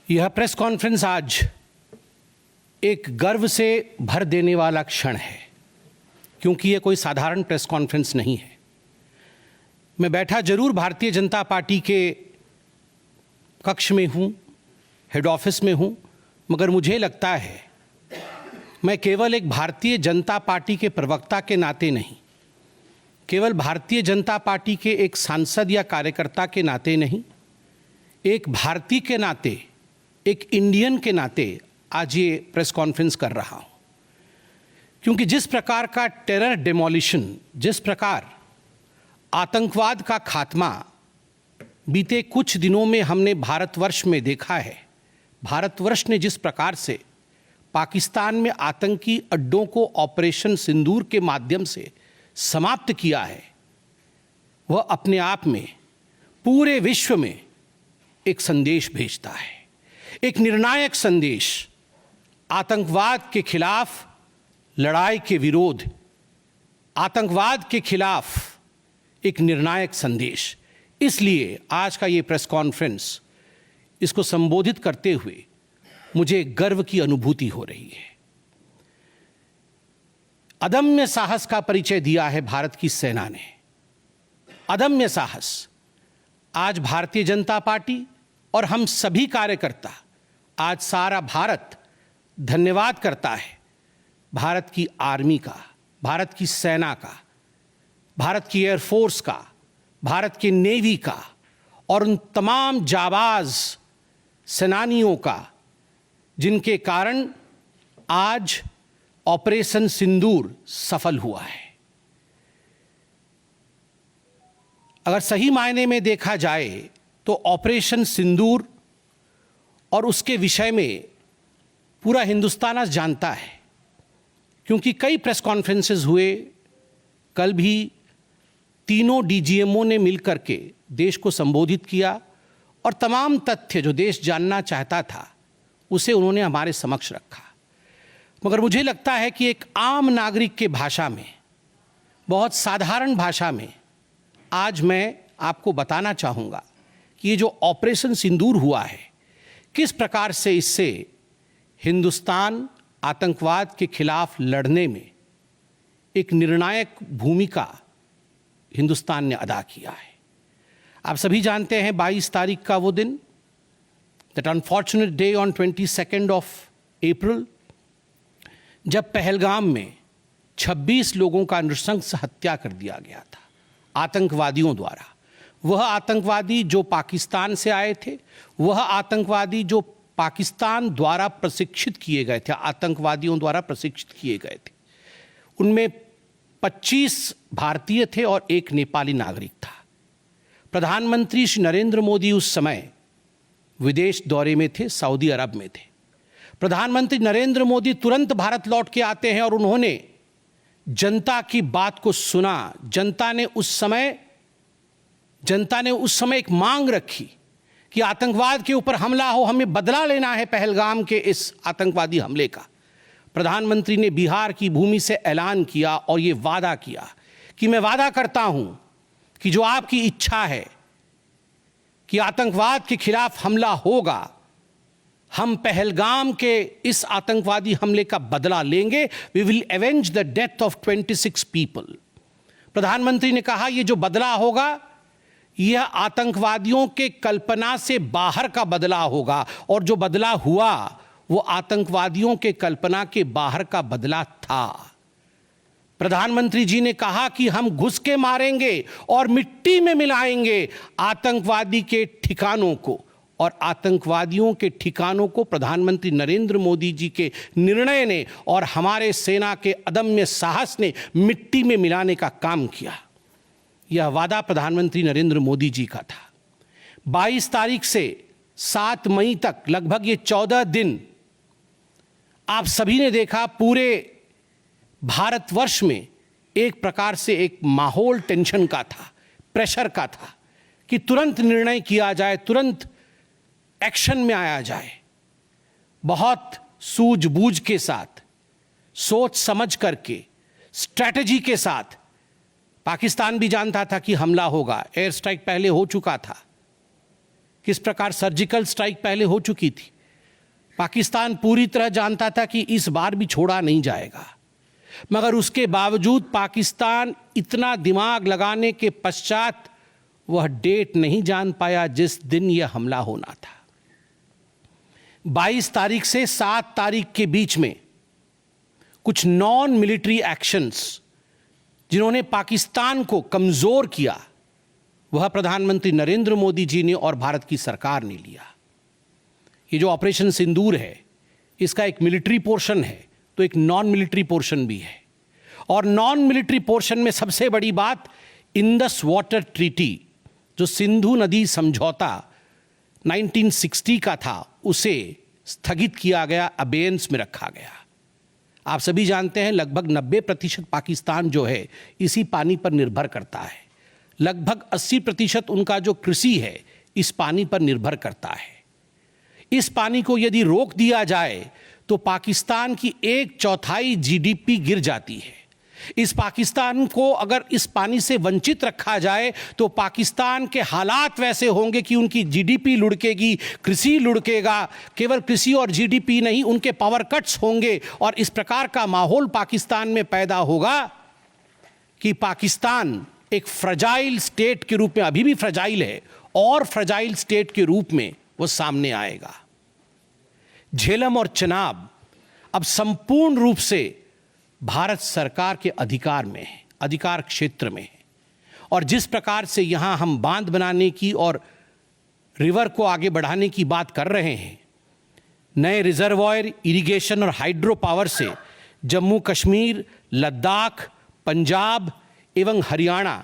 यह press conference आज एक गर्व से भर देने वाला क्षण है, क्योंकि यह कोई साधारण प्रेस कॉन्फ्रेंस नहीं है। मैं बैठा जरूर भारतीय जनता पार्टी के कक्ष में हूँ, हेड ऑफिस में हूँ, मगर मुझे लगता है मैं केवल एक भारतीय जनता पार्टी के प्रवक्ता के नाते नहीं, केवल भारतीय जनता पार्टी के एक सांसद या कार्यकर्ता के नाते नहीं, एक भारतीय के नाते, एक इंडियन के नाते आज ये प्रेस कॉन्फ्रेंस कर रहा हूँ। क्योंकि जिस प्रकार का टेरर डेमोलिशन, जिस प्रकार आतंकवाद का खात्मा बीते कुछ दिनों में हमने भारतवर्ष में देखा है, भारतवर्ष ने जिस प्रकार से पाकिस्तान में आतंकी अड्डों को ऑपरेशन सिंदूर के माध्यम से समाप्त किया है, वह अपने आप में पूरे विश्व में एक संदेश भेजता है, एक निर्णायक संदेश। आतंकवाद के खिलाफ लड़ाई के विरोध, आतंकवाद के खिलाफ एक निर्णायक संदेश। इसलिए आज का ये प्रेस कॉन्फ्रेंस, इसको संबोधित करते हुए मुझे गर्व की अनुभूति हो रही है। अदम्य साहस का परिचय दिया है भारत की सेना ने, अदम्य साहस। आज भारतीय जनता पार्टी और हम सभी कार्यकर्ता, आज सारा भारत धन्यवाद करता है भारत की आर्मी का, भारत की सेना का, भारत की एयरफोर्स का, भारत की नेवी का और उन तमाम जाबाज सेनानियों का जिनके कारण आज ऑपरेशन सिंदूर सफल हुआ है। अगर सही मायने में देखा जाए तो ऑपरेशन सिंदूर और उसके विषय में पूरा हिंदुस्तान आज जानता है, क्योंकि कई प्रेस कॉन्फ्रेंसेस हुए। कल भी तीनों डीजीएमओ ने मिलकर के देश को संबोधित किया और तमाम तथ्य जो देश जानना चाहता था उसे उन्होंने हमारे समक्ष रखा। मगर मुझे लगता है कि एक आम नागरिक के भाषा में, बहुत साधारण भाषा में आज मैं आपको बताना चाहूँगा कि ये जो ऑपरेशन सिंदूर हुआ है, किस प्रकार से इससे हिंदुस्तान आतंकवाद के खिलाफ लड़ने में एक निर्णायक भूमिका हिंदुस्तान ने अदा किया है। आप सभी जानते हैं 22 तारीख का वो दिन, that unfortunate day on 22 of April, जब पहलगाम में 26 लोगों का नृशंस हत्या कर दिया गया था आतंकवादियों द्वारा। वह आतंकवादी जो पाकिस्तान से आए थे, वह आतंकवादी जो पाकिस्तान द्वारा प्रशिक्षित किए गए थे, आतंकवादियों द्वारा प्रशिक्षित किए गए थे। उनमें 25 भारतीय थे और एक नेपाली नागरिक था। प्रधानमंत्री श्री नरेंद्र मोदी उस समय विदेश दौरे में थे, सऊदी अरब में थे। प्रधानमंत्री नरेंद्र मोदी तुरंत भारत लौट के आते हैं और उन्होंने जनता की बात को सुना। जनता ने उस समय एक मांग रखी कि आतंकवाद के ऊपर हमला हो, हमें बदला लेना है पहलगाम के इस आतंकवादी हमले का। प्रधानमंत्री ने बिहार की भूमि से ऐलान किया और ये वादा किया कि मैं वादा करता हूं कि जो आपकी इच्छा है कि आतंकवाद के खिलाफ हमला होगा, हम पहलगाम के इस आतंकवादी हमले का बदला लेंगे। We will avenge the death of 26 people. प्रधानमंत्री ने कहा यह जो बदला होगा, यह आतंकवादियों के कल्पना से बाहर का बदला होगा, और जो बदला हुआ वो आतंकवादियों के कल्पना के बाहर का बदला था। प्रधानमंत्री जी ने कहा कि हम घुस के मारेंगे और मिट्टी में मिलाएंगे आतंकवादी के ठिकानों को, और आतंकवादियों के ठिकानों को प्रधानमंत्री नरेंद्र मोदी जी के निर्णय ने और हमारे सेना के अदम्य साहस ने मिट्टी में मिलाने का काम किया। यह वादा प्रधानमंत्री नरेंद्र मोदी जी का था। 22 तारीख से 7 मई तक लगभग ये 14 दिन आप सभी ने देखा, पूरे भारतवर्ष में एक प्रकार से एक माहौल टेंशन का था, प्रेशर का था कि तुरंत निर्णय किया जाए, तुरंत एक्शन में आया जाए। बहुत सूझबूझ के साथ, सोच समझ करके, स्ट्रैटेजी के साथ। पाकिस्तान भी जानता था कि हमला होगा, एयर स्ट्राइक पहले हो चुका था, किस प्रकार सर्जिकल स्ट्राइक पहले हो चुकी थी, पाकिस्तान पूरी तरह जानता था कि इस बार भी छोड़ा नहीं जाएगा, मगर उसके बावजूद पाकिस्तान इतना दिमाग लगाने के पश्चात वह डेट नहीं जान पाया जिस दिन यह हमला होना था। 22 तारीख से 7 तारीख के बीच में कुछ नॉन मिलिट्री एक्शंस जिन्होंने पाकिस्तान को कमजोर किया, वह प्रधानमंत्री नरेंद्र मोदी जी ने और भारत की सरकार ने लिया। ये जो ऑपरेशन सिंदूर है, इसका एक मिलिट्री पोर्शन है तो एक नॉन मिलिट्री पोर्शन भी है। और नॉन मिलिट्री पोर्शन में सबसे बड़ी बात इंडस वाटर ट्रीटी, जो सिंधु नदी समझौता 1960 का था, उसे स्थगित किया गया, अबेयंस में रखा गया। आप सभी जानते हैं लगभग 90% पाकिस्तान जो है इसी पानी पर निर्भर करता है। लगभग 80% उनका जो कृषि है इस पानी पर निर्भर करता है। इस पानी को यदि रोक दिया जाए तो पाकिस्तान की 1/4 जीडीपी गिर जाती है। इस पाकिस्तान को अगर इस पानी से वंचित रखा जाए तो पाकिस्तान के हालात वैसे होंगे कि उनकी जीडीपी लुढ़केगी, कृषि लुढ़केगा। केवल कृषि और जीडीपी नहीं, उनके पावर कट्स होंगे और इस प्रकार का माहौल पाकिस्तान में पैदा होगा कि पाकिस्तान एक फ्रजाइल स्टेट के रूप में, अभी भी फ्रजाइल है, और फ्रजाइल स्टेट के रूप में वो सामने आएगा। झेलम और चनाब अब संपूर्ण रूप से भारत सरकार के अधिकार में है, अधिकार क्षेत्र में है। और जिस प्रकार से यहां हम बांध बनाने की और रिवर को आगे बढ़ाने की बात कर रहे हैं, नए रिजर्वॉयर, इरिगेशन और हाइड्रो पावर से जम्मू कश्मीर, लद्दाख, पंजाब एवं हरियाणा,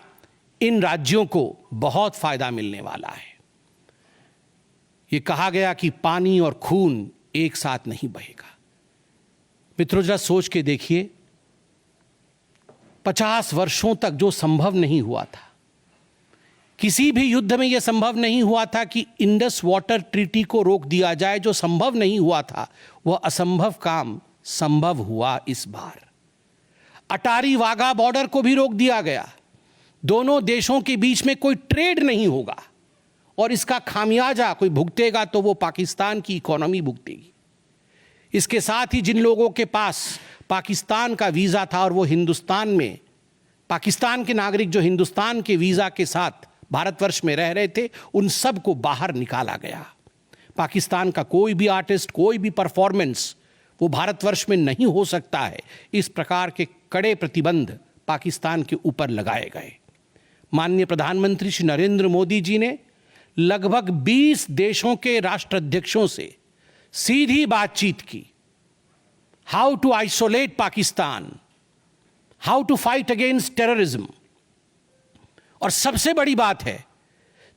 इन राज्यों को बहुत फायदा मिलने वाला है। ये कहा गया कि पानी और खून एक साथ नहीं बहेगा। मित्रों, जरा सोच के देखिए, 50 वर्षों तक जो संभव नहीं हुआ था, किसी भी युद्ध में यह संभव नहीं हुआ था कि इंडस वाटर ट्रीटी को रोक दिया जाए। जो संभव नहीं हुआ था वह असंभव काम संभव हुआ इस बार। अटारी वाघा बॉर्डर को भी रोक दिया गया। दोनों देशों के बीच में कोई ट्रेड नहीं होगा और इसका खामियाजा कोई भुगतेगा तो वो पाकिस्तान की इकोनॉमी भुगतेगी। इसके साथ ही जिन लोगों के पास पाकिस्तान का वीज़ा था और वो हिंदुस्तान में, पाकिस्तान के नागरिक जो हिंदुस्तान के वीज़ा के साथ भारतवर्ष में रह रहे थे, उन सब को बाहर निकाला गया। पाकिस्तान का कोई भी आर्टिस्ट, कोई भी परफॉर्मेंस वो भारतवर्ष में नहीं हो सकता है। इस प्रकार के कड़े प्रतिबंध पाकिस्तान के ऊपर लगाए गए। माननीय प्रधानमंत्री श्री नरेंद्र मोदी जी ने लगभग 20 देशों के राष्ट्राध्यक्षों से सीधी बातचीत की। How to isolate Pakistan, how to fight against terrorism. और सबसे बड़ी बात है,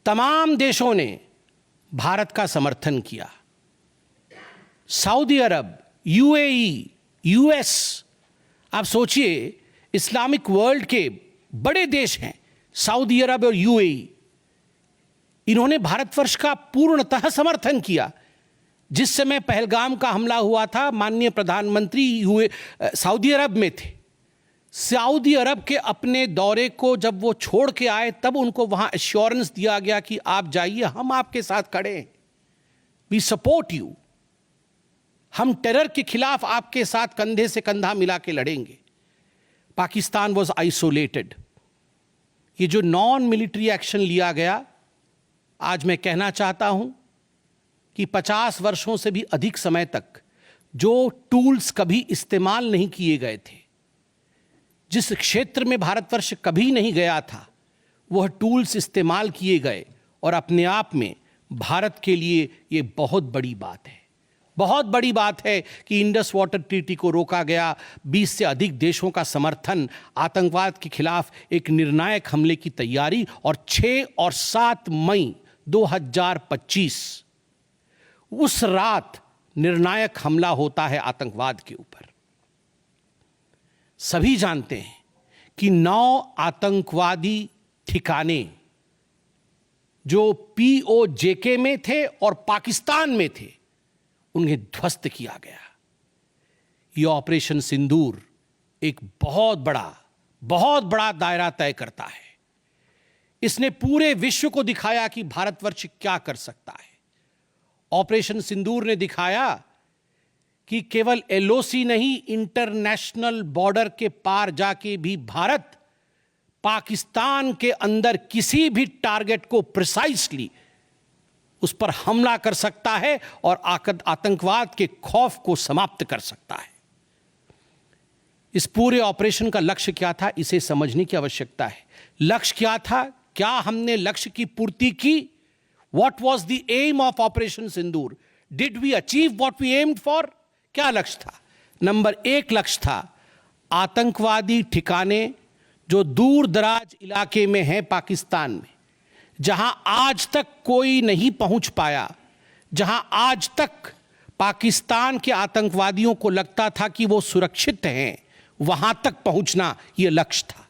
तमाम देशों ने भारत का समर्थन किया। सऊदी अरब, यूएई, यूएस, आप सोचिए इस्लामिक वर्ल्ड के बड़े देश हैं सऊदी अरब और यूएई, इन्होंने भारतवर्ष का पूर्णतः समर्थन किया। जिस समय पहलगाम का हमला हुआ था, माननीय प्रधानमंत्री सऊदी अरब में थे। सऊदी अरब के अपने दौरे को जब वो छोड़ के आए, तब उनको वहां एश्योरेंस दिया गया कि आप जाइए, हम आपके साथ खड़े हैं, वी सपोर्ट यू, हम टेरर के खिलाफ आपके साथ कंधे से कंधा मिला के लड़ेंगे। Pakistan was isolated. ये जो नॉन मिलिट्री एक्शन लिया गया, आज मैं कहना चाहता हूं कि 50 वर्षों से भी अधिक समय तक जो टूल्स कभी इस्तेमाल नहीं किए गए थे, जिस क्षेत्र में भारतवर्ष कभी नहीं गया था, वह टूल्स इस्तेमाल किए गए और अपने आप में भारत के लिए ये बहुत बड़ी बात है। बहुत बड़ी बात है कि इंडस वाटर ट्रीटी को रोका गया, 20 से अधिक देशों का समर्थन, आतंकवाद के खिलाफ एक निर्णायक हमले की तैयारी, और 6 और 7 मई 2025 उस रात निर्णायक हमला होता है आतंकवाद के ऊपर। सभी जानते हैं कि 9 आतंकवादी ठिकाने जो POJK में थे और पाकिस्तान में थे, उन्हें ध्वस्त किया गया। यह ऑपरेशन सिंदूर एक बहुत बड़ा दायरा तय करता है। इसने पूरे विश्व को दिखाया कि भारतवर्ष क्या कर सकता है। ऑपरेशन सिंदूर ने दिखाया कि केवल एलओसी नहीं, इंटरनेशनल बॉर्डर के पार जाके भी भारत पाकिस्तान के अंदर किसी भी टारगेट को प्रिसाइसली उस पर हमला कर सकता है और आतंकवाद के खौफ को समाप्त कर सकता है। इस पूरे ऑपरेशन का लक्ष्य क्या था, इसे समझने की आवश्यकता है। लक्ष्य क्या था? क्या हमने लक्ष्य की पूर्ति की? What was the aim of Operation Sindoor? Did we achieve what we aimed for? क्या लक्ष्य था? नंबर 1 लक्ष्य था आतंकवादी ठिकाने जो दूर दराज इलाके में हैं पाकिस्तान में, जहां आज तक कोई नहीं पहुंच पाया, जहां आज तक पाकिस्तान के आतंकवादियों को लगता था कि वो सुरक्षित हैं, वहां तक पहुंचना यह लक्ष्य था।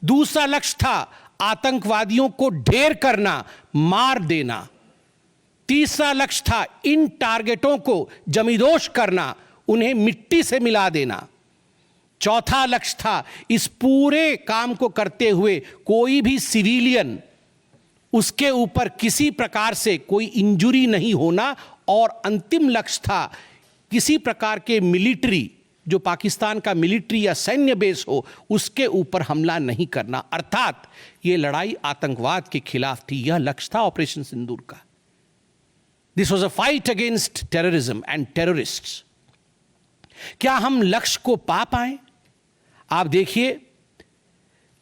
दूसरा लक्ष्य था आतंकवादियों को ढेर करना, मार देना। तीसरा लक्ष्य था इन टारगेटों को जमींदोज करना, उन्हें मिट्टी से मिला देना। चौथा लक्ष्य था इस पूरे काम को करते हुए कोई भी सिविलियन, उसके ऊपर किसी प्रकार से कोई इंजुरी नहीं होना। और अंतिम लक्ष्य था किसी प्रकार के मिलिट्री, जो पाकिस्तान का मिलिट्री या सैन्य बेस हो, उसके ऊपर हमला नहीं करना। अर्थात यह लड़ाई आतंकवाद के खिलाफ थी। यह लक्ष्य था ऑपरेशन सिंदूर का। This was a fight against terrorism and terrorists. क्या हम लक्ष्य को पा पाए? आप देखिए,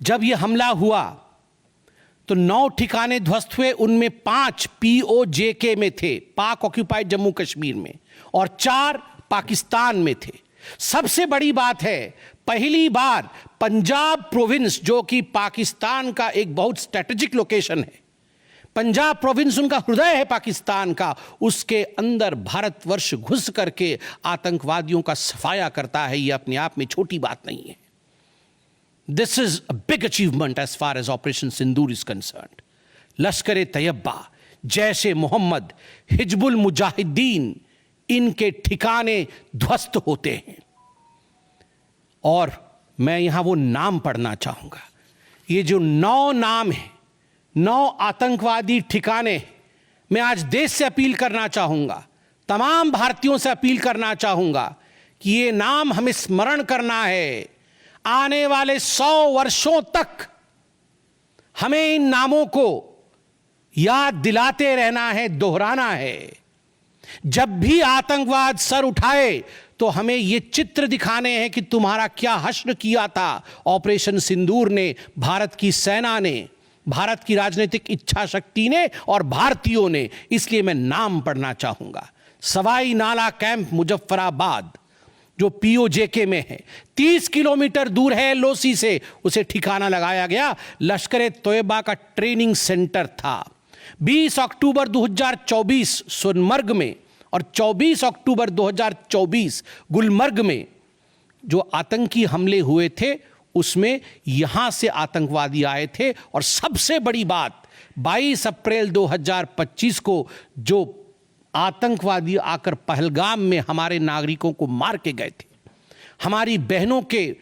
जब यह हमला हुआ तो 9 ठिकाने ध्वस्त हुए, उनमें 5 POJK में थे, पाक ऑक्यूपाइड जम्मू कश्मीर में, और 4 पाकिस्तान में थे। सबसे बड़ी बात है, पहली बार पंजाब प्रोविंस, जो कि पाकिस्तान का एक बहुत स्ट्रेटेजिक लोकेशन है, पंजाब प्रोविंस उनका हृदय है पाकिस्तान का, उसके अंदर भारतवर्ष घुस करके आतंकवादियों का सफाया करता है। यह अपने आप में छोटी बात नहीं है। This is a big achievement as far as operation Sindoor is concerned. Lashkar e Taiba, Jaish ए मोहम्मद, हिजबुल मुजाहिदीन, इनके ठिकाने ध्वस्त होते हैं। और मैं यहां वो नाम पढ़ना चाहूंगा। ये जो 9 नाम है, 9 आतंकवादी ठिकाने, मैं आज देश से अपील करना चाहूंगा, तमाम भारतीयों से अपील करना चाहूंगा कि ये नाम हमें स्मरण करना है। आने वाले 100 वर्षों तक हमें इन नामों को याद दिलाते रहना है, दोहराना है। जब भी आतंकवाद सर उठाए तो हमें ये चित्र दिखाने हैं कि तुम्हारा क्या हश्र किया था ऑपरेशन सिंदूर ने, भारत की सेना ने, भारत की राजनीतिक इच्छा शक्ति ने और भारतीयों ने। इसलिए मैं नाम पढ़ना चाहूंगा। सवाई नाला कैंप मुजफ्फराबाद, जो POJK में है, 30 किलोमीटर दूर है एलओसी से, उसे ठिकाना लगाया गया। लश्कर ए तैयबा का ट्रेनिंग सेंटर था। 20 अक्टूबर 2024 सोनमर्ग में और 24 अक्टूबर 2024 गुलमर्ग में जो आतंकी हमले हुए थे, उसमें यहां से आतंकवादी आए थे। और सबसे बड़ी बात, 22 अप्रैल 2025 को जो आतंकवादी आकर पहलगाम में हमारे नागरिकों को मार के गए थे, हमारी बहनों के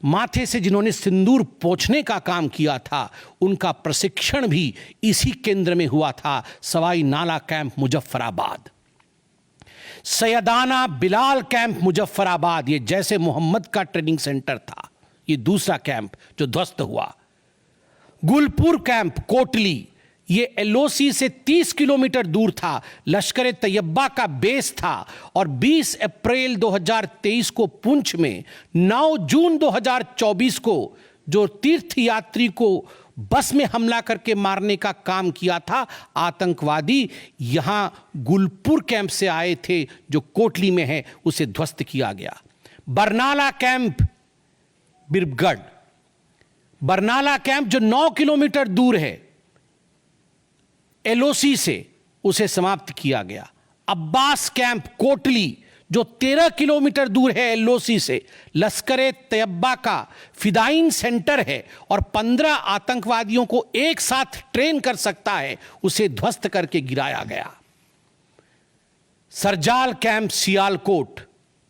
माथे से जिन्होंने सिंदूर पोंछने का काम किया था, उनका प्रशिक्षण भी इसी केंद्र में हुआ था, सवाई नाला कैंप मुजफ्फराबाद। सैयदाना बिलाल कैंप मुजफ्फराबाद, ये जैसे मोहम्मद का ट्रेनिंग सेंटर था, ये दूसरा कैंप जो ध्वस्त हुआ। गुलपुर कैंप कोटली, ये एलओसी से 30 किलोमीटर दूर था, लश्कर ए तैयबा का बेस था। और 20 अप्रैल 2023 को पुंछ में, 9 जून 2024 को जो तीर्थयात्री को बस में हमला करके मारने का काम किया था आतंकवादी, यहां गुलपुर कैंप से आए थे जो कोटली में है, उसे ध्वस्त किया गया। बरनाला कैंप बिरगढ़, बरनाला कैंप जो 9 किलोमीटर दूर है एलओसी से, उसे समाप्त किया गया। अब्बास कैंप कोटली जो 13 किलोमीटर दूर है एलओसी से, लश्कर ए तैयबा का फिदाइन सेंटर है और 15 आतंकवादियों को एक साथ ट्रेन कर सकता है, उसे ध्वस्त करके गिराया गया। सरजाल कैंप सियालकोट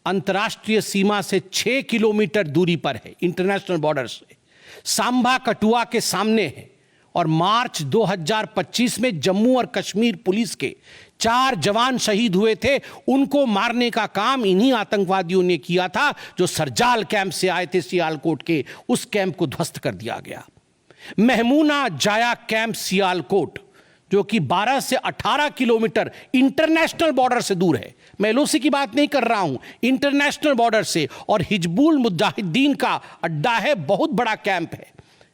अंतर्राष्ट्रीय सीमा से 6 किलोमीटर दूरी पर है, इंटरनेशनल बॉर्डर से। सांबा कठुआ के सामने है, और मार्च 2025 में जम्मू और कश्मीर पुलिस के 4 जवान शहीद हुए थे। उनको मारने का काम इन्हीं आतंकवादियों ने किया था जो सरजाल कैंप से आए थे सियालकोट के। उस कैंप को ध्वस्त कर दिया गया। महमूना जाया कैंप सियालकोट, जो कि 12 से 18 किलोमीटर इंटरनेशनल बॉर्डर से दूर है, मैं एलओसी की बात नहीं कर रहा हूं, इंटरनेशनल बॉर्डर से, और हिजबुल मुजाहिदीन का अड्डा है, बहुत बड़ा कैंप है।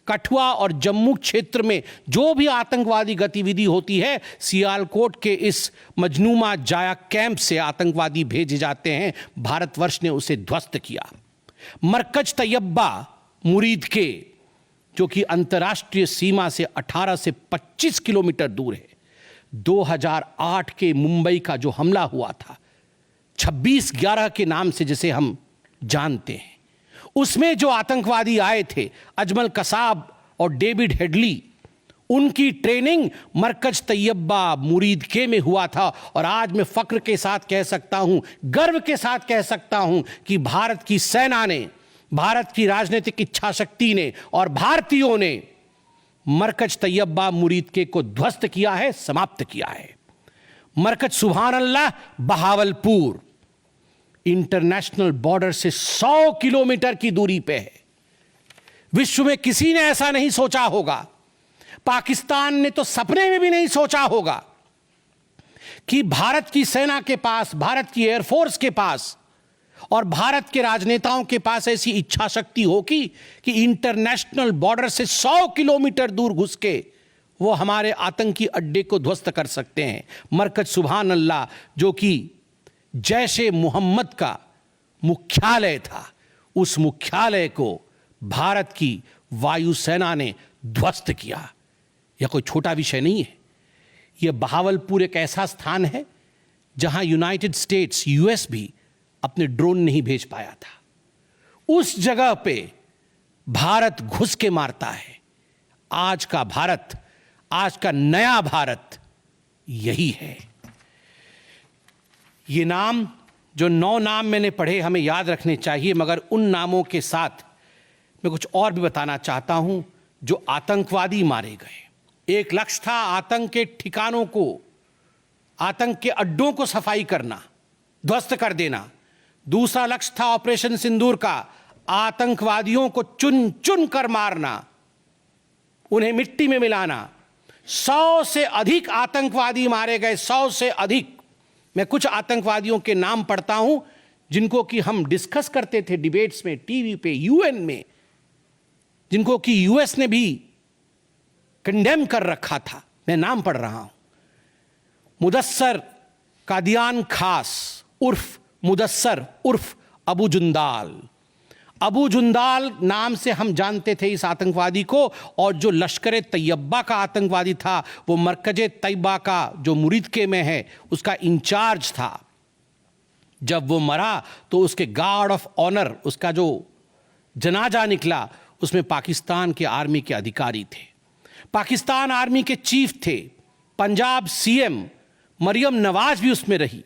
कठुआ और जम्मू क्षेत्र में जो भी आतंकवादी गतिविधि होती है, सियालकोट के इस मजनूमा जाया कैंप से आतंकवादी भेजे जाते हैं। भारतवर्ष ने उसे ध्वस्त किया। मरकज तैयबा मुरीद के, जो कि अंतर्राष्ट्रीय सीमा से 18 से 25 किलोमीटर दूर है, 2008 के मुंबई का जो हमला हुआ था 26/11 के नाम से जिसे हम जानते हैं, उसमें जो आतंकवादी आए थे अजमल कसाब और डेविड हेडली, उनकी ट्रेनिंग मरकज तैयबा मुरीद के में हुआ था। और आज मैं फक्र के साथ कह सकता हूं, गर्व के साथ कह सकता हूं कि भारत की सेना ने, भारत की राजनीतिक इच्छा शक्ति ने और भारतीयों ने मरकज तैयबा मुरीद के को ध्वस्त किया है, समाप्त किया है। मरकज सुभान अल्लाह बहावलपुर इंटरनेशनल बॉर्डर से 100 किलोमीटर की दूरी पे है। विश्व में किसी ने ऐसा नहीं सोचा होगा, पाकिस्तान ने तो सपने में भी नहीं सोचा होगा कि भारत की सेना के पास, भारत की एयरफोर्स के पास और भारत के राजनेताओं के पास ऐसी इच्छा शक्ति होगी कि इंटरनेशनल बॉर्डर से 100 किलोमीटर दूर घुस के वो हमारे आतंकी अड्डे को ध्वस्त कर सकते हैं। मरकज सुभान अल्लाह, जो कि जैशे मोहम्मद का मुख्यालय था, उस मुख्यालय को भारत की वायुसेना ने ध्वस्त किया। यह कोई छोटा विषय नहीं है। यह बहावलपुर एक ऐसा स्थान है जहां यूनाइटेड स्टेट्स, यूएस भी अपने ड्रोन नहीं भेज पाया था। उस जगह पे भारत घुस के मारता है। आज का भारत, आज का नया भारत यही है। ये नाम, जो 9 नाम मैंने पढ़े, हमें याद रखने चाहिए, मगर उन नामों के साथ मैं कुछ और भी बताना चाहता हूं। जो आतंकवादी मारे गए, एक लक्ष्य था आतंक के ठिकानों को, आतंक के अड्डों को सफाई करना, ध्वस्त कर देना। दूसरा लक्ष्य था ऑपरेशन सिंदूर का, आतंकवादियों को चुन चुन कर मारना, उन्हें मिट्टी में मिलाना। 100 से अधिक आतंकवादी मारे गए, 100 से अधिक। मैं कुछ आतंकवादियों के नाम पढ़ता हूं जिनको कि हम डिस्कस करते थे डिबेट्स में, टीवी पे, यूएन में, जिनको कि यूएस ने भी कंडेम कर रखा था। मैं नाम पढ़ रहा हूं। मुदस्सर कादियान खास उर्फ मुदस्सर उर्फ अबू जुंदाल। अबू जुंदाल नाम से हम जानते थे इस आतंकवादी को। और जो लश्कर तैयबा का आतंकवादी था, वो मरकज तैयबा का जो मुरीदके में है, उसका इंचार्ज था। जब वो मरा तो उसके गार्ड ऑफ ऑनर, उसका जो जनाजा निकला, उसमें पाकिस्तान के आर्मी के अधिकारी थे, पाकिस्तान आर्मी के चीफ थे, पंजाब सीएम मरियम नवाज भी उसमें रही।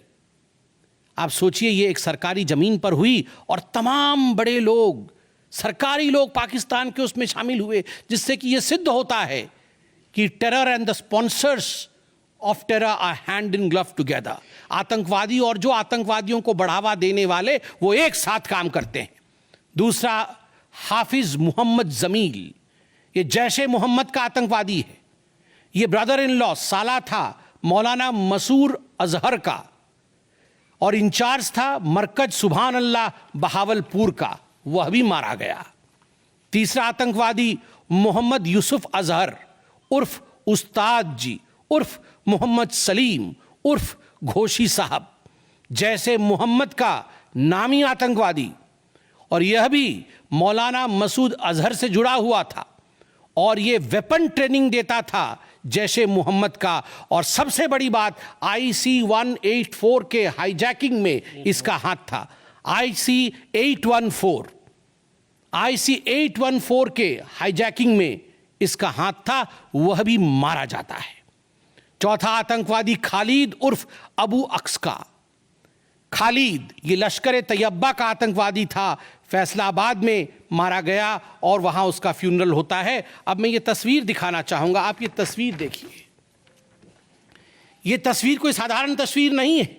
आप सोचिए, ये एक सरकारी जमीन पर हुई और तमाम बड़े लोग, सरकारी लोग पाकिस्तान के उसमें शामिल हुए, जिससे कि ये सिद्ध होता है कि terror and the sponsors of terror are hand in glove together. आतंकवादी और जो आतंकवादियों को बढ़ावा देने वाले, वो एक साथ काम करते हैं। दूसरा, हाफिज मोहम्मद जमील, ये जैशे मोहम्मद का आतंकवादी है। ये ब्रदर इन लॉ, साला था मौलाना मसूर अजहर का, और इंचार्ज था मरकज सुभान अल्लाह बहावलपुर का, वह भी मारा गया। तीसरा आतंकवादी मोहम्मद यूसुफ अजहर उर्फ उस्ताद जी उर्फ मोहम्मद सलीम उर्फ घोशी साहब, जैसे मोहम्मद का नामी आतंकवादी, और यह भी मौलाना मसूद अजहर से जुड़ा हुआ था और ये वेपन ट्रेनिंग देता था जैशे मोहम्मद का। और सबसे बड़ी बात, IC 184 के हाईजैकिंग में इसका हाथ था। IC 814 के हाईजैकिंग में इसका हाथ था, वह भी मारा जाता है। चौथा आतंकवादी खालिद उर्फ अबू अक्स का। खालिद ये लश्कर तैयबा का आतंकवादी था, फैसलाबाद में मारा गया और वहां उसका फ्यूनरल होता है। अब मैं ये तस्वीर दिखाना चाहूंगा, आप ये तस्वीर देखिए। ये तस्वीर कोई साधारण तस्वीर नहीं है,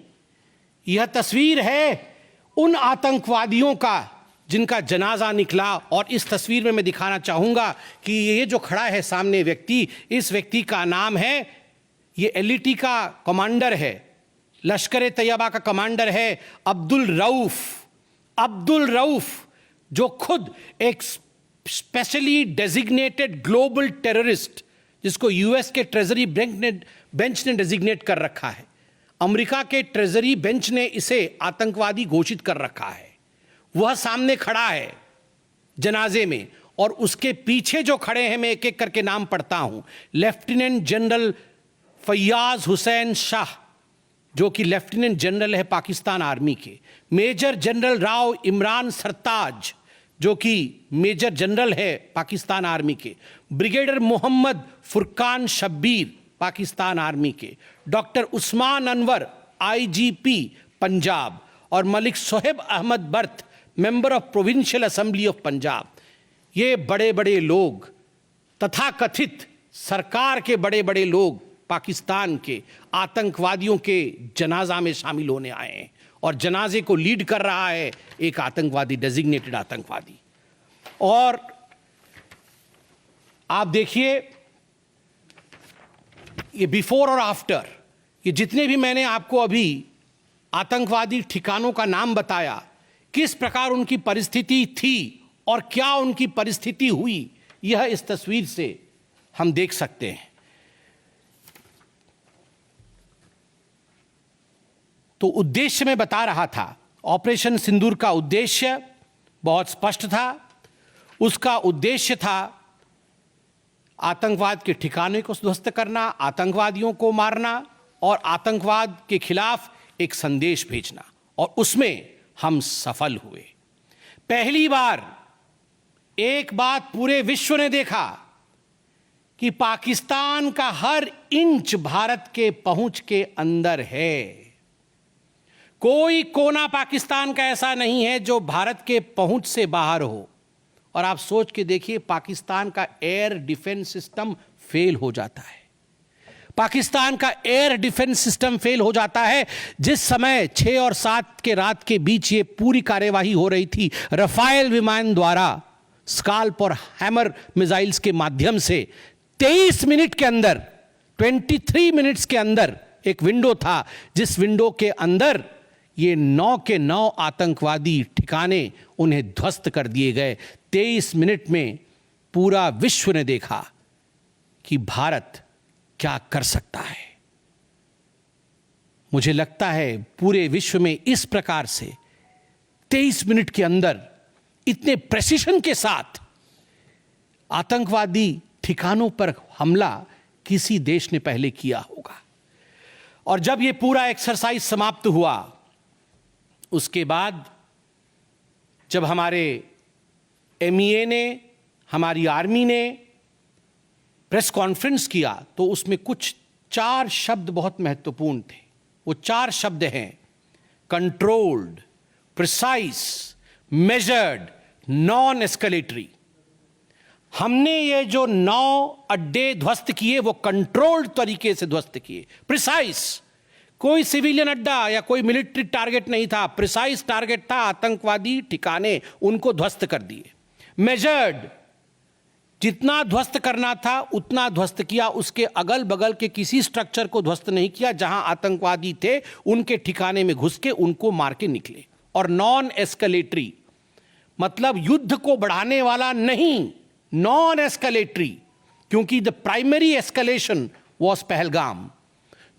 यह तस्वीर है उन आतंकवादियों का जिनका जनाजा निकला। और इस तस्वीर में मैं दिखाना चाहूंगा कि ये जो खड़ा है सामने व्यक्ति, इस व्यक्ति का नाम है, ये एलईटी का कमांडर है, लश्कर तैयबा का कमांडर है, अब्दुल रऊफ। अब्दुल रऊफ जो खुद एक स्पेशली डेजिग्नेटेड ग्लोबल टेररिस्ट, जिसको यूएस के ट्रेजरी बेंच ने डेजिग्नेट कर रखा है, अमेरिका के ट्रेजरी बेंच ने इसे आतंकवादी घोषित कर रखा है, वह सामने खड़ा है जनाजे में। और उसके पीछे जो खड़े हैं, मैं एक एक करके नाम पढ़ता हूं। लेफ्टिनेंट जनरल फैयाज हुसैन शाह, जो कि लेफ्टिनेंट जनरल है पाकिस्तान आर्मी के। मेजर जनरल राव इमरान सरताज, जो कि मेजर जनरल है पाकिस्तान आर्मी के। ब्रिगेडियर मोहम्मद फुरकान शब्बीर, पाकिस्तान आर्मी के। Doctor Usman Anwar, IGP Punjab. और Malik Sohaib Ahmad Bharth, member of provincial assembly of Punjab. ये बड़े बड़े लोग, तथाकथित सरकार के बड़े बड़े लोग पाकिस्तान के आतंकवादियों के जनाजा में शामिल होने आए हैं। और जनाजे को लीड कर रहा है एक आतंकवादी, डेजिग्नेटेड आतंकवादी। और आप देखिए ये बिफोर और आफ्टर, ये जितने भी मैंने आपको अभी आतंकवादी ठिकानों का नाम बताया, किस प्रकार उनकी परिस्थिति थी और क्या उनकी परिस्थिति हुई, यह इस तस्वीर से हम देख सकते हैं। तो उद्देश्य मैं बता रहा था, ऑपरेशन सिंदूर का उद्देश्य बहुत स्पष्ट था। उसका उद्देश्य था आतंकवाद के ठिकाने को ध्वस्त करना, आतंकवादियों को मारना और आतंकवाद के खिलाफ एक संदेश भेजना। और उसमें हम सफल हुए। पहली बार एक बात पूरे विश्व ने देखा कि पाकिस्तान का हर इंच भारत के पहुंच के अंदर है। कोई कोना पाकिस्तान का ऐसा नहीं है जो भारत के पहुंच से बाहर हो। और आप सोच के देखिए, पाकिस्तान का एयर डिफेंस सिस्टम फेल हो जाता है। पाकिस्तान का एयर डिफेंस सिस्टम फेल हो जाता है जिस समय 6 और 7 के रात के बीच ये पूरी कार्यवाही हो रही थी। रफाल विमान द्वारा स्काल्प और हैमर मिसाइल्स के माध्यम से 23 मिनट के अंदर, 23 मिनट्स के अंदर एक विंडो था, जिस विंडो के अंदर ये 9 के 9 आतंकवादी ठिकाने उन्हें ध्वस्त कर दिए गए। 23 मिनट में पूरा विश्व ने देखा कि भारत क्या कर सकता है। मुझे लगता है पूरे विश्व में इस प्रकार से 23 मिनट के अंदर इतने प्रेसिशन के साथ आतंकवादी ठिकानों पर हमला किसी देश ने पहले किया होगा। और जब यह पूरा एक्सरसाइज समाप्त हुआ, उसके बाद जब हमारे एमईए ने, हमारी आर्मी ने प्रेस कॉन्फ्रेंस किया, तो उसमें कुछ 4 शब्द बहुत महत्वपूर्ण थे। वो 4 शब्द हैं controlled, precise, measured, non escalatory. हमने ये जो 9 अड्डे ध्वस्त किए वो कंट्रोल्ड तरीके से ध्वस्त किए। प्रिसाइज, कोई सिविलियन अड्डा या कोई मिलिट्री टारगेट नहीं था, प्रिसाइज टारगेट था, आतंकवादी ठिकाने, उनको ध्वस्त कर दिए। मेजर्ड, जितना ध्वस्त करना था उतना ध्वस्त किया, उसके अगल बगल के किसी स्ट्रक्चर को ध्वस्त नहीं किया। जहां आतंकवादी थे उनके ठिकाने में घुस के उनको मार के निकले। और नॉन एस्केलेटरी मतलब युद्ध को बढ़ाने वाला नहीं, नॉन एस्केलेटरी, क्योंकि the primary escalation was Pahalgam.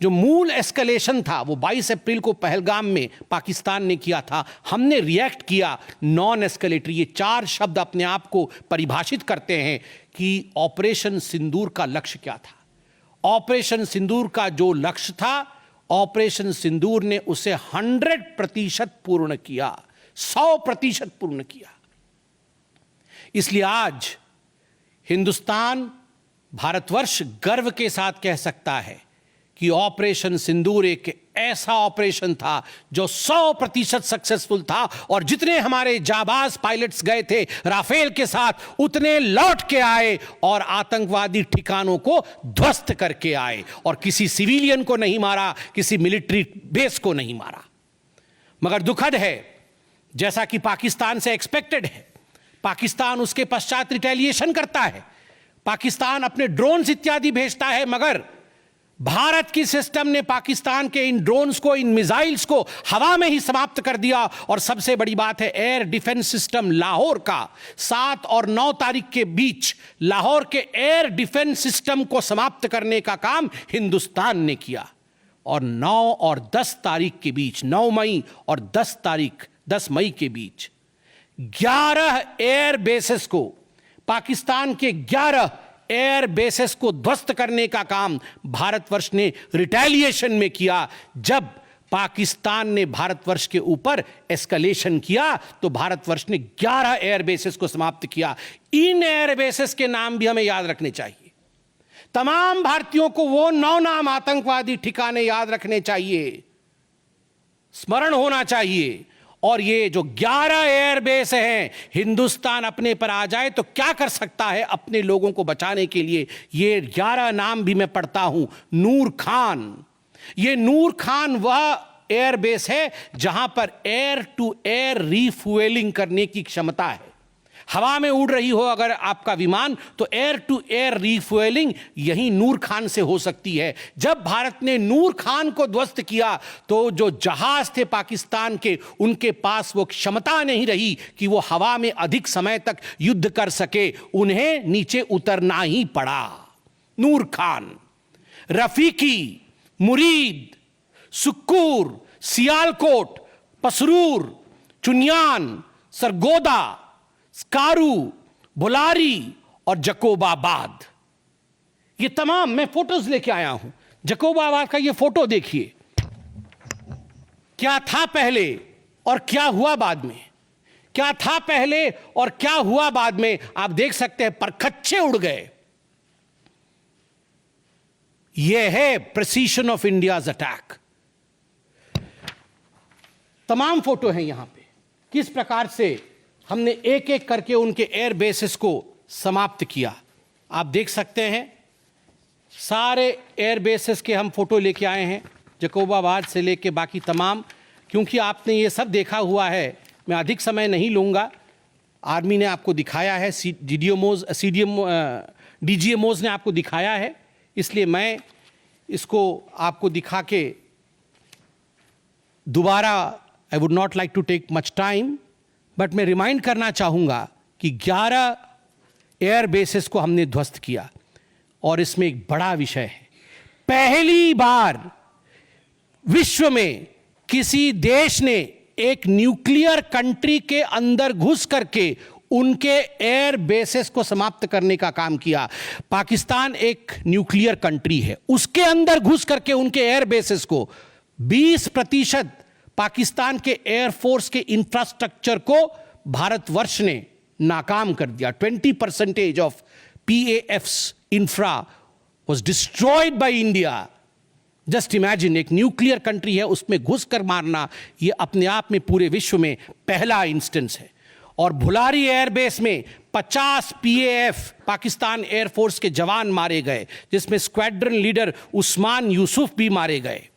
जो मूल एस्केलेशन था वो 22 अप्रैल को पहलगाम में पाकिस्तान ने किया था। हमने रिएक्ट किया नॉन एस्केलेटरी। ये 4 शब्द अपने आप को परिभाषित करते हैं कि ऑपरेशन सिंदूर का लक्ष्य क्या था। ऑपरेशन सिंदूर का जो लक्ष्य था, ऑपरेशन सिंदूर ने उसे 100% पूर्ण किया, 100% पूर्ण किया। इसलिए आज हिंदुस्तान, भारतवर्ष गर्व के साथ कह सकता है कि ऑपरेशन सिंदूर एक ऐसा ऑपरेशन था जो 100% सक्सेसफुल था, और जितने हमारे जाबाज पायलट्स गए थे राफेल के साथ उतने लौट के आए और आतंकवादी ठिकानों को ध्वस्त करके आए, और किसी सिविलियन को नहीं मारा, किसी मिलिट्री बेस को नहीं मारा। मगर दुखद है, जैसा कि पाकिस्तान से एक्सपेक्टेड है, पाकिस्तान उसके पश्चात रिटेलिएशन करता है, पाकिस्तान अपने ड्रोन्स इत्यादि भेजता है, मगर भारत की सिस्टम ने पाकिस्तान के इन ड्रोन्स को, इन मिसाइल्स को हवा में ही समाप्त कर दिया। और सबसे बड़ी बात है, एयर डिफेंस सिस्टम लाहौर का 7 और 9 तारीख के बीच लाहौर के एयर डिफेंस सिस्टम को समाप्त करने का काम हिंदुस्तान ने किया। और 9 और 10 तारीख के बीच, 9 मई और 10 मई के बीच 11 एयर बेसेस को, पाकिस्तान के 11 एयर बेसेस को ध्वस्त करने का काम भारतवर्ष ने रिटेलिएशन में किया। जब पाकिस्तान ने भारतवर्ष के ऊपर एस्केलेशन किया तो भारतवर्ष ने 11 एयर बेसेस को समाप्त किया। इन एयर बेसेस के नाम भी हमें याद रखने चाहिए। तमाम भारतीयों को वो 9 नाम आतंकवादी ठिकाने याद रखने चाहिए, स्मरण होना चाहिए। और ये जो 11 एयरबेस हैं, हिंदुस्तान अपने पर आ जाए तो क्या कर सकता है अपने लोगों को बचाने के लिए। ये 11 नाम भी मैं पढ़ता हूं। नूर खान, ये नूर खान वह एयरबेस है जहां पर एयर टू एयर रीफ्यूएलिंग करने की क्षमता है। हवा में उड़ रही हो अगर आपका विमान, तो एयर टू एयर रीफ्यूएलिंग यही नूर खान से हो सकती है। जब भारत ने नूर खान को ध्वस्त किया तो जो जहाज थे पाकिस्तान के, उनके पास वो क्षमता नहीं रही कि वो हवा में अधिक समय तक युद्ध कर सके, उन्हें नीचे उतरना ही पड़ा। नूर खान, रफीकी, मुरीद, सुक्कूर, सियालकोट, पसरूर, चुनियान, सरगोदा, स्कारू, बुलारी और जकोबाबाद, ये तमाम मैं फोटोज लेके आया हूं। जकोबाबाद का ये फोटो देखिए, क्या था पहले और क्या हुआ बाद में, क्या था पहले और क्या हुआ बाद में। आप देख सकते हैं परखच्चे उड़ गए। यह है प्रिसीशन ऑफ इंडियाज अटैक। तमाम फोटो हैं यहां पे, किस प्रकार से हमने एक एक करके उनके एयर बेसिस को समाप्त किया। आप देख सकते हैं सारे एयर बेसिस के हम फोटो लेके आए हैं, जकोबाबाद से लेके बाकी तमाम। क्योंकि आपने ये सब देखा हुआ है, मैं अधिक समय नहीं लूँगा। आर्मी ने आपको दिखाया है, डीजीएमओज ने आपको दिखाया है, इसलिए मैं इसको आपको दिखा के दोबारा, I would not like to take much time, but मैं रिमाइंड करना चाहूँगा कि 11 एयर बेसेस को हमने ध्वस्त किया। और इसमें एक बड़ा विषय है, पहली बार विश्व में किसी देश ने एक न्यूक्लियर कंट्री के अंदर घुस करके उनके एयर बेसेस को समाप्त करने का काम किया। पाकिस्तान एक न्यूक्लियर कंट्री है, उसके अंदर घुस करके उनके एयर बेसेस को 20% पाकिस्तान के एयरफोर्स के इंफ्रास्ट्रक्चर को भारतवर्ष ने नाकाम कर दिया। 20% of PAF's infra was destroyed by India. Just imagine, एक न्यूक्लियर कंट्री है, उसमें घुसकर मारना, यह अपने आप में पूरे विश्व में पहला इंस्टेंस है। और भुलारी एयरबेस में 50 PAF पाकिस्तान एयरफोर्स के जवान मारे गए, जिसमें स्क्वाड्रन लीडर उस्मान यूसुफ भी मारे गए।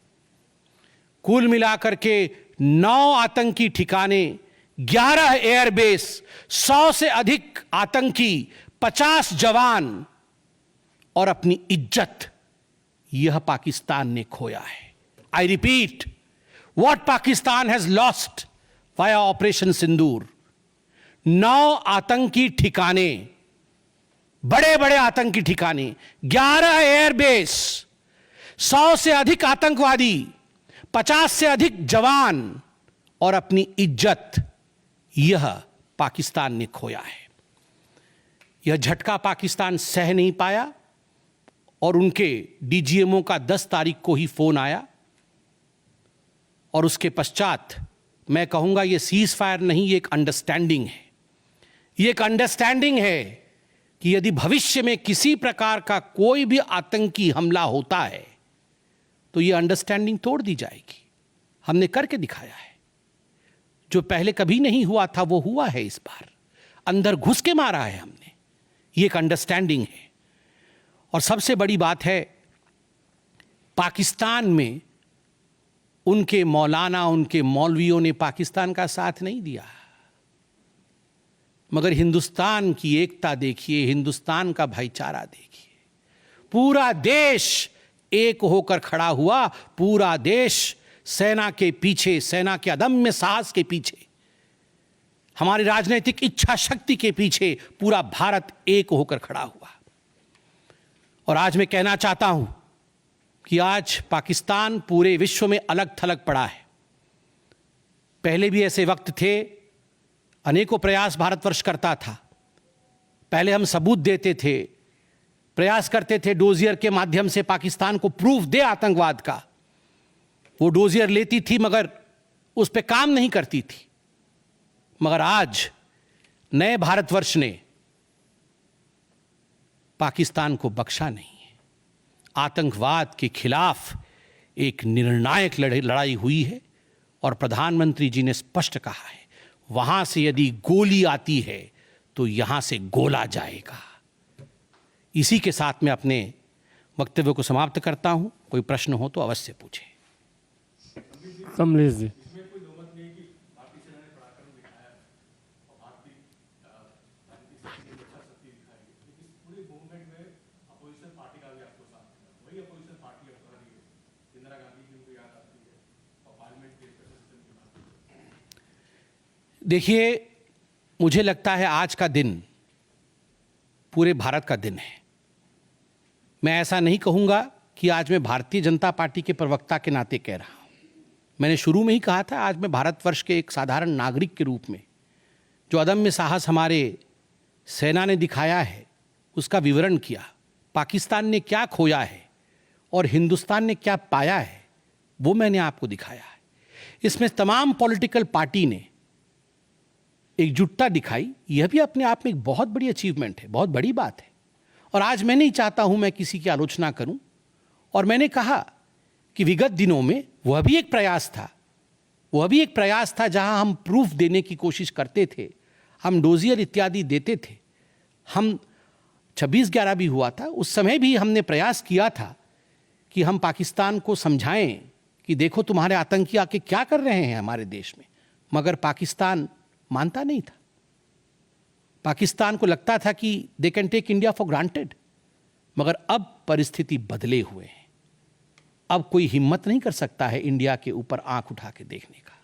कुल मिलाकर के 9 आतंकी ठिकाने, 11 एयरबेस, 100 से अधिक आतंकी, 50 जवान और अपनी इज्जत, यह पाकिस्तान ने खोया है। I repeat, what Pakistan has lost via operation Sindoor. 9 आतंकी ठिकाने, बड़े बड़े आतंकी ठिकाने, 11 एयरबेस, 100 से अधिक आतंकवादी, 50 से अधिक जवान और अपनी इज्जत, यह पाकिस्तान ने खोया है। यह झटका पाकिस्तान सह नहीं पाया और उनके डीजीएमओ का 10 तारीख को ही फोन आया। और उसके पश्चात मैं कहूंगा यह सीज फायर नहीं, ये एक अंडरस्टैंडिंग है। ये एक अंडरस्टैंडिंग है कि यदि भविष्य में किसी प्रकार का कोई भी आतंकी हमला होता है तो ये अंडरस्टैंडिंग तोड़ दी जाएगी। हमने करके दिखाया है। जो पहले कभी नहीं हुआ था वो हुआ है इस बार। अंदर घुस के मारा है हमने। ये एक अंडरस्टैंडिंग है। और सबसे बड़ी बात है, पाकिस्तान में उनके मौलाना, उनके मौलवियों ने पाकिस्तान का साथ नहीं दिया, मगर हिंदुस्तान की एकता देखिए, हिंदुस्तान का भाईचारा देखिए। पूरा देश एक होकर खड़ा हुआ। पूरा देश सेना के पीछे, सेना के अदम्य साहस के पीछे, हमारी राजनीतिक इच्छा शक्ति के पीछे पूरा भारत एक होकर खड़ा हुआ। और आज मैं कहना चाहता हूं कि आज पाकिस्तान पूरे विश्व में अलग थलग पड़ा है। पहले भी ऐसे वक्त थे, अनेकों प्रयास भारतवर्ष करता था। पहले हम सबूत देते थे, प्रयास करते थे डोजियर के माध्यम से पाकिस्तान को प्रूफ दे आतंकवाद का। वो डोजियर लेती थी मगर उस पर काम नहीं करती थी। मगर आज नए भारतवर्ष ने पाकिस्तान को बख्शा नहीं है। आतंकवाद के खिलाफ एक निर्णायक लड़ाई हुई है और प्रधानमंत्री जी ने स्पष्ट कहा है, वहां से यदि गोली आती है तो यहां से गोला जाएगा। इसी के साथ मैं अपने वक्तव्य को समाप्त करता हूं। कोई प्रश्न हो तो अवश्य पूछें। कमलेश जी। देखिए, मुझे लगता है आज का दिन पूरे भारत का दिन है। मैं ऐसा नहीं कहूंगा कि आज मैं भारतीय जनता पार्टी के प्रवक्ता के नाते कह रहा हूं। मैंने शुरू में ही कहा था, आज मैं भारतवर्ष के एक साधारण नागरिक के रूप में जो अदम्य साहस हमारे सेना ने दिखाया है उसका विवरण किया। पाकिस्तान ने क्या खोया है और हिंदुस्तान ने क्या पाया है वो मैंने आपको दिखाया है। इसमें तमाम पॉलिटिकल पार्टी ने एकजुटता दिखाई। यह भी अपने आप में एक बहुत बड़ी अचीवमेंट है, बहुत बड़ी बात है। और आज मैं नहीं चाहता हूं मैं किसी की आलोचना करूं। और मैंने कहा कि विगत दिनों में वह भी एक प्रयास था, जहां हम प्रूफ देने की कोशिश करते थे, हम डोजियर इत्यादि देते थे। हम 26/11 भी हुआ था, उस समय भी हमने प्रयास किया था कि हम पाकिस्तान को समझाएं कि देखो तुम्हारे आतंकी आके क्या कर रहे हैं हमारे देश में। मगर पाकिस्तान मानता नहीं था। पाकिस्तान को लगता था कि they can take India for granted. मगर अब परिस्थिति बदले हुए हैं। अब कोई हिम्मत नहीं कर सकता है इंडिया के ऊपर आंख उठा के देखने का।